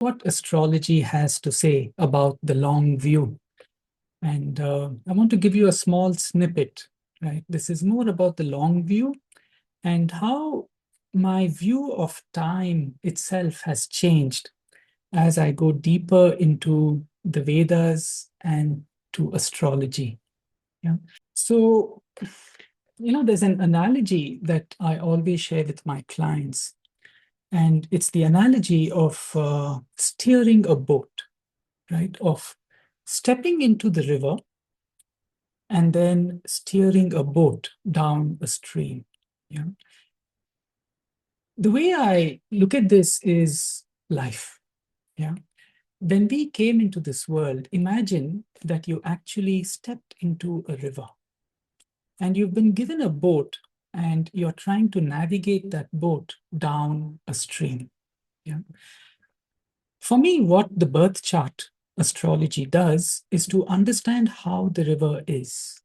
what astrology has to say about the long view. And I want to give you a small snippet, right? This is more about the long view and how my view of time itself has changed as I go deeper into the Vedas and to astrology. Yeah. So, there's an analogy that I always share with my clients, and it's the analogy of steering a boat, right? Of stepping into the river and then steering a boat down a stream. Yeah. The way I look at this is life. Yeah. When we came into this world, imagine that you actually stepped into a river and you've been given a boat and you're trying to navigate that boat down a stream. Yeah. For me, what the birth chart astrology does is to understand how the river is.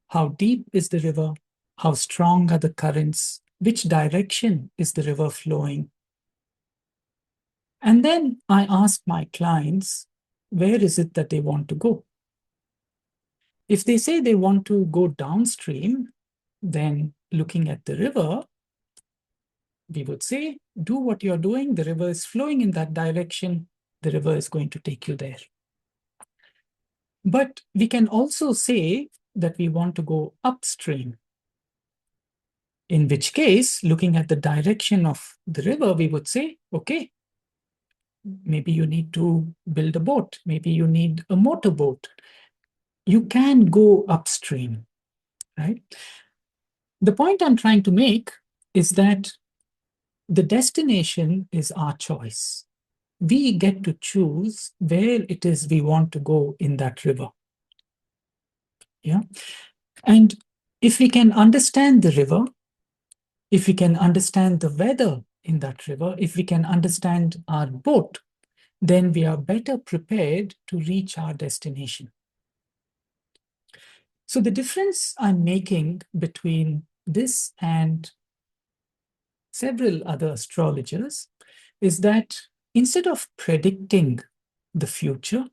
How deep is the river? How strong are the currents? Which direction is the river flowing? And then I ask my clients, where is it that they want to go? If they say they want to go downstream, then looking at the river, we would say, do what you're doing. The river is flowing in that direction. The river is going to take you there. But we can also say that we want to go upstream. In which case, looking at the direction of the river, we would say, okay, maybe you need to build a boat. Maybe you need a motorboat. You can go upstream, right? The point I'm trying to make is that the destination is our choice. We get to choose where it is we want to go in that river. Yeah. And if we can understand the river, if we can understand the weather in that river, if we can understand our boat, then we are better prepared to reach our destination. So the difference I'm making between this and several other astrologers is that instead of predicting the future,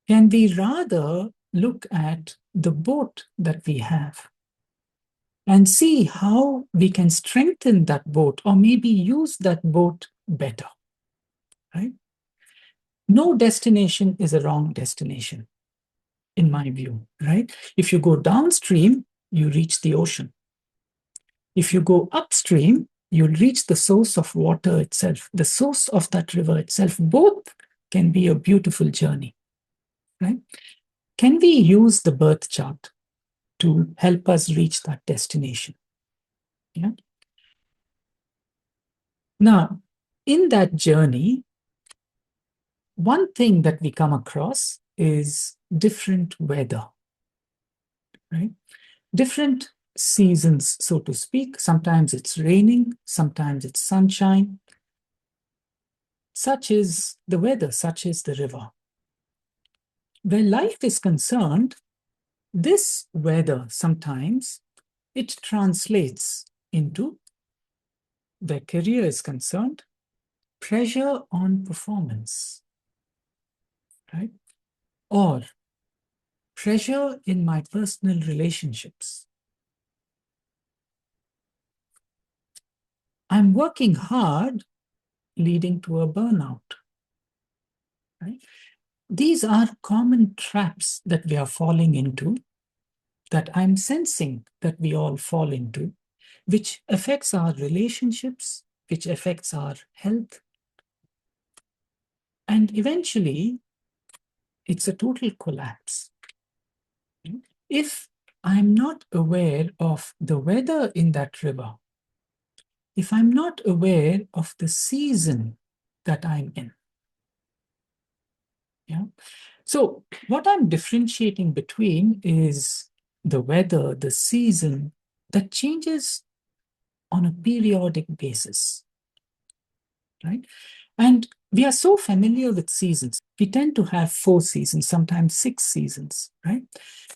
can we rather look at the boat that we have and see how we can strengthen that boat or maybe use that boat better, right? No destination is a wrong destination, in my view, right? If you go downstream, you reach the ocean. If you go upstream, you'll reach the source of water itself, the source of that river itself. Both can be a beautiful journey, right? Can we use the birth chart to help us reach that destination? Yeah. Now, in that journey, one thing that we come across is different weather, right? Different seasons, so to speak. Sometimes it's raining, sometimes it's sunshine. Such is the weather, such is the river. Where life is concerned, this weather sometimes it translates into, where career is concerned, pressure on performance, right? Or pressure in my personal relationships. I'm working hard, leading to a burnout, right? These are common traps that we are falling into, that I'm sensing that we all fall into, which affects our relationships, which affects our health. And eventually, it's a total collapse. If I'm not aware of the weather in that river, if I'm not aware of the season that I'm in, yeah. So what I'm differentiating between is the weather, the season that changes on a periodic basis, right? And we are so familiar with seasons. We tend to have 4 seasons, sometimes 6 seasons, right?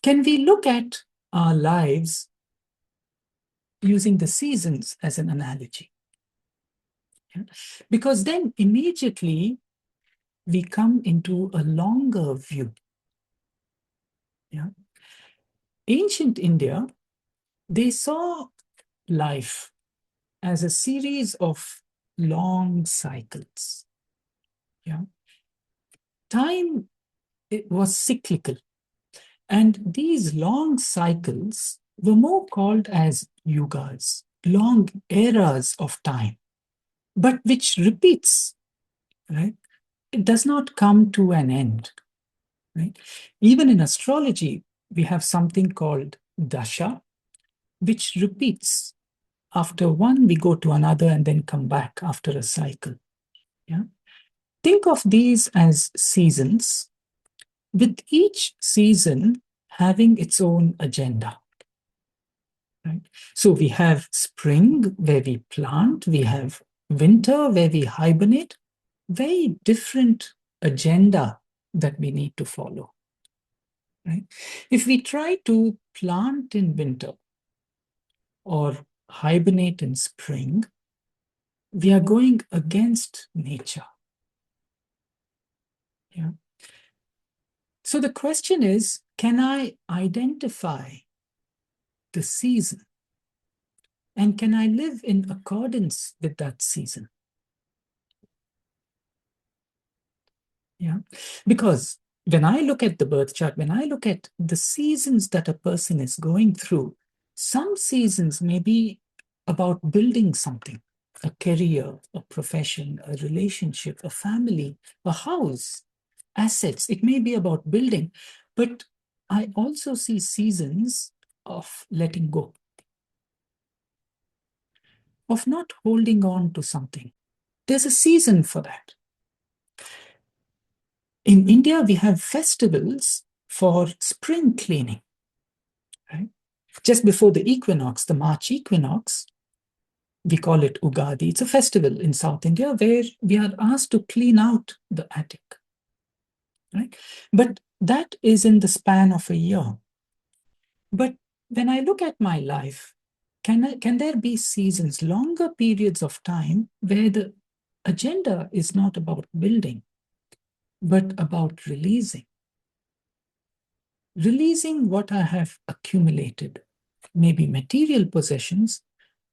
Can we look at our lives using the seasons as an analogy? Yeah? Because then immediately we come into a longer view. Yeah? Ancient India, they saw life as a series of long cycles. Yeah? Time, it was cyclical. And these long cycles were more called as yugas, long eras of time, but which repeats, right? It does not come to an end, right? Even in astrology, we have something called dasha, which repeats. After one, we go to another and then come back after a cycle. Yeah. Think of these as seasons, with each season having its own agenda. Right? So we have spring where we plant, we have winter where we hibernate, very different agenda that we need to follow. Right? If we try to plant in winter or hibernate in spring, we are going against nature. Yeah. So the question is, can I identify the season? And can I live in accordance with that season? Yeah. Because when I look at the birth chart, when I look at the seasons that a person is going through, some seasons may be about building something, a career, a profession, a relationship, a family, a house, assets. It may be about building, but I also see seasons of letting go, of not holding on to something. There's a season for that. In India, we have festivals for spring cleaning, right? Just before the equinox, the March equinox, we call it Ugadi. It's a festival in South India where we are asked to clean out the attic, right? But that is in the span of a year. But when I look at my life, can there be seasons, longer periods of time where the agenda is not about building, but about releasing what I have accumulated, maybe material possessions,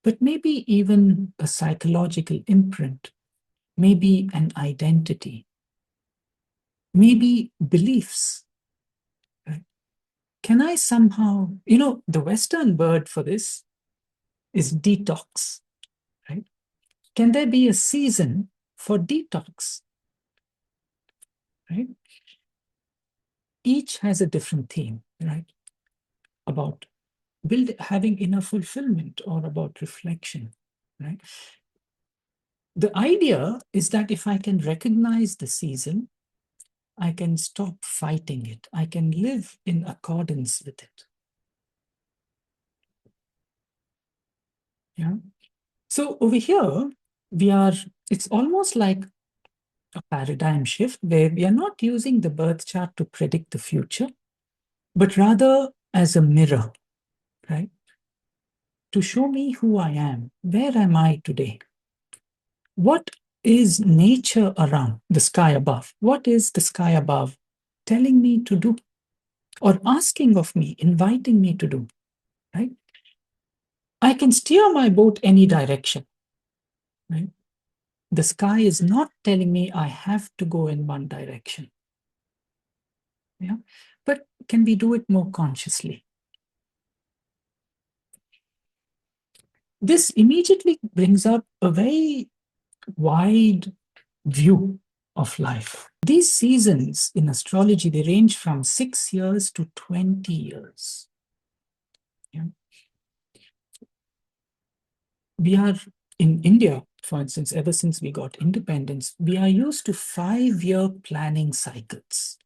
but maybe even a psychological imprint, maybe an identity, maybe beliefs. Right? Can I somehow, the Western word for this is detox, right? Can there be a season for detox, right? Each has a different theme, right? About having inner fulfillment or about reflection, right? The idea is that if I can recognize the season, I can stop fighting it. I can live in accordance with it. Yeah. So over here, it's almost like a paradigm shift where we are not using the birth chart to predict the future, but rather as a mirror, right? To show me who I am. Where am I today? What is nature around the sky above? What is the sky above telling me to do or asking of me, inviting me to do, right? I can steer my boat any direction, right? The sky is not telling me I have to go in one direction. Yeah. But can we do it more consciously? This immediately brings up a very wide view of life. These seasons in astrology, they range from 6 years to 20 years. Yeah. We are in India, for instance, ever since we got independence, we are used to 5-year planning cycles.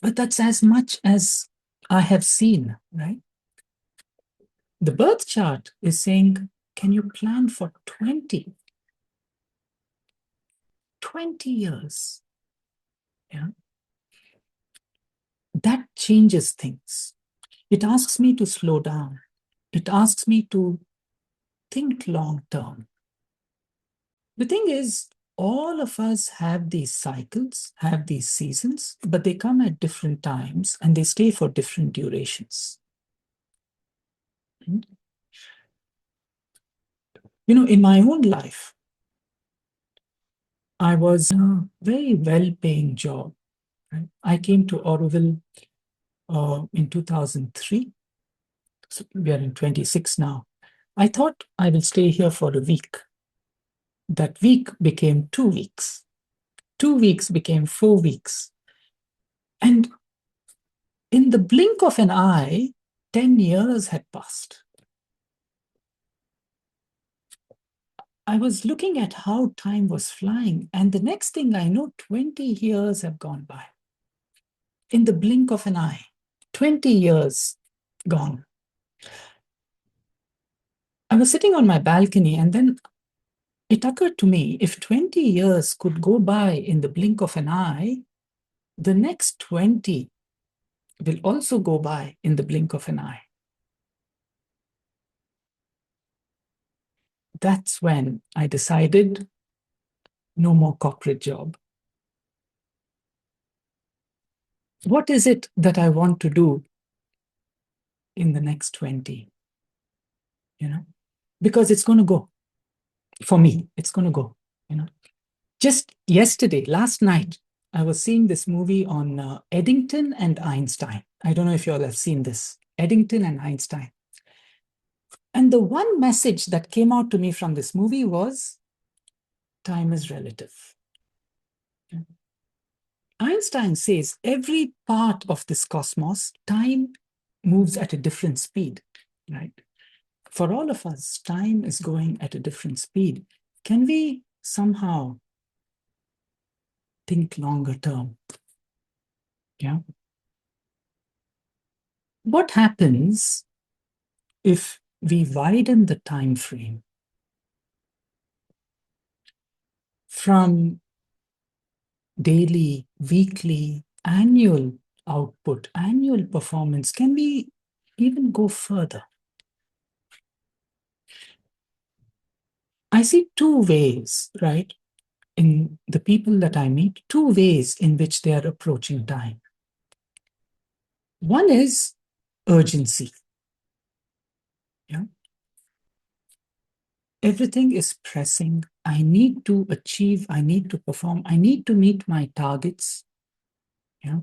But that's as much as I have seen, right? The birth chart is saying, can you plan for 20 years? Yeah. That changes things. It asks me to slow down. It asks me to think long term. The thing is, all of us have these cycles, have these seasons, but they come at different times and they stay for different durations. You know, in my own life, I was in a very well-paying job. Right? I came to Oroville in 2003. So we are in 26 now. I thought I will stay here for a week. That week became 2 weeks. 2 weeks became 4 weeks. And in the blink of an eye, 10 years had passed. I was looking at how time was flying, and the next thing I know, 20 years have gone by. In the blink of an eye, 20 years gone. I was sitting on my balcony, and then it occurred to me, if 20 years could go by in the blink of an eye, the next 20 will also go by in the blink of an eye. That's when I decided no more corporate job. What is it that I want to do in the next 20? You know, because it's going to go. For me, it's going to go. You know, just yesterday, last night, I was seeing this movie on Eddington and Einstein. I don't know if you all have seen this, Eddington and Einstein. And the one message that came out to me from this movie was time is relative. Einstein says every part of this cosmos, time moves at a different speed, right? For all of us, time is going at a different speed. Can we somehow think longer term? Yeah. What happens if we widen the time frame from daily, weekly, annual output, annual performance? Can we even go further? I see two ways, right, in the people that I meet, two ways in which they are approaching time. One is urgency. Yeah. Everything is pressing. I need to achieve, I need to perform, I need to meet my targets. Yeah.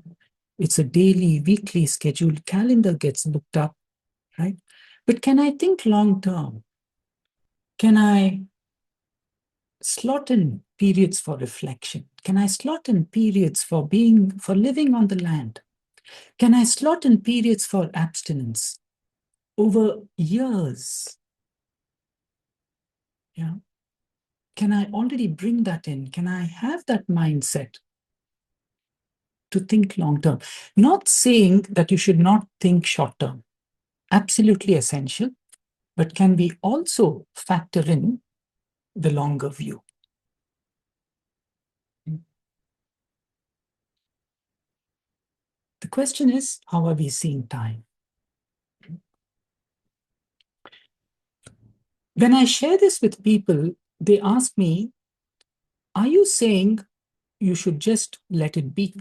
It's a daily, weekly scheduled calendar gets booked up, right? But can I think long term? Can I slot in periods for reflection? Can I slot in periods for living on the land? Can I slot in periods for abstinence over years? Yeah. Can I already bring that in? Can I have that mindset to think long term? Not saying that you should not think short term, absolutely essential, but can we also factor in the longer view? The question is, how are we seeing time? When I share this with people, they ask me, are you saying you should just let it be?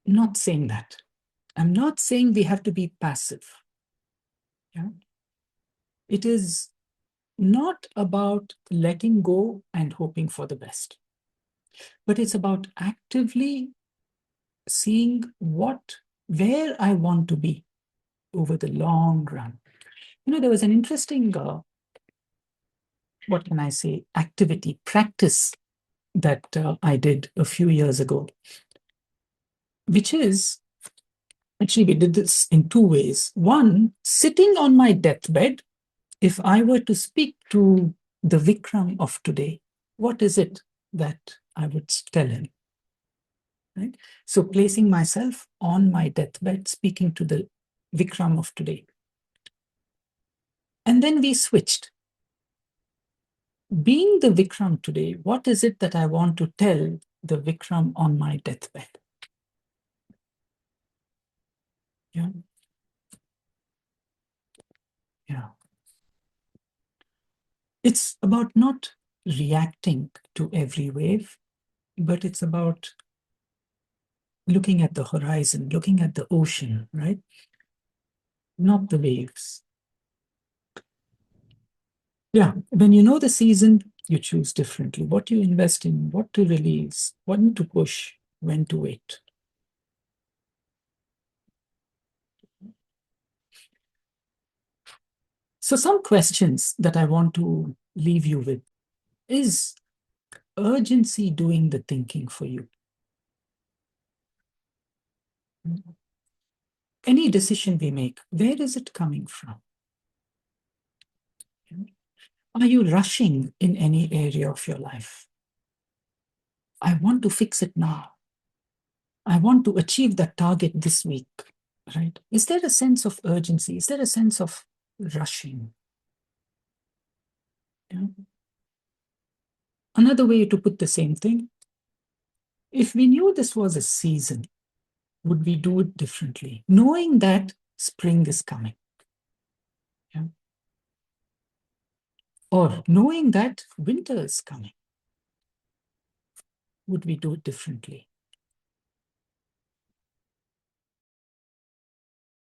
Not saying that. I'm not saying we have to be passive. Yeah? It is not about letting go and hoping for the best, but it's about actively seeing where I want to be over the long run. You know, there was an interesting, what can I say, activity, practice that I did a few years ago, which is, actually, we did this in two ways. One, sitting on my deathbed, if I were to speak to the Vikram of today, what is it that I would tell him? Right? So placing myself on my deathbed, speaking to the Vikram of today. And then we switched. Being the Vikram today, what is it that I want to tell the Vikram on my deathbed? Yeah. Yeah. It's about not reacting to every wave, but it's about looking at the horizon, looking at the ocean, right? Not the waves. Yeah, when you know the season, you choose differently. What you invest in, what to release, when to push, when to wait. So, some questions that I want to leave you with is urgency doing the thinking for you? Any decision we make, where is it coming from? Are you rushing in any area of your life? I want to fix it now. I want to achieve that target this week, right? Is there a sense of urgency? Is there a sense of rushing? Yeah. Another way to put the same thing, if we knew this was a season, would we do it differently? Knowing that spring is coming. Yeah. Or knowing that winter is coming, would we do it differently?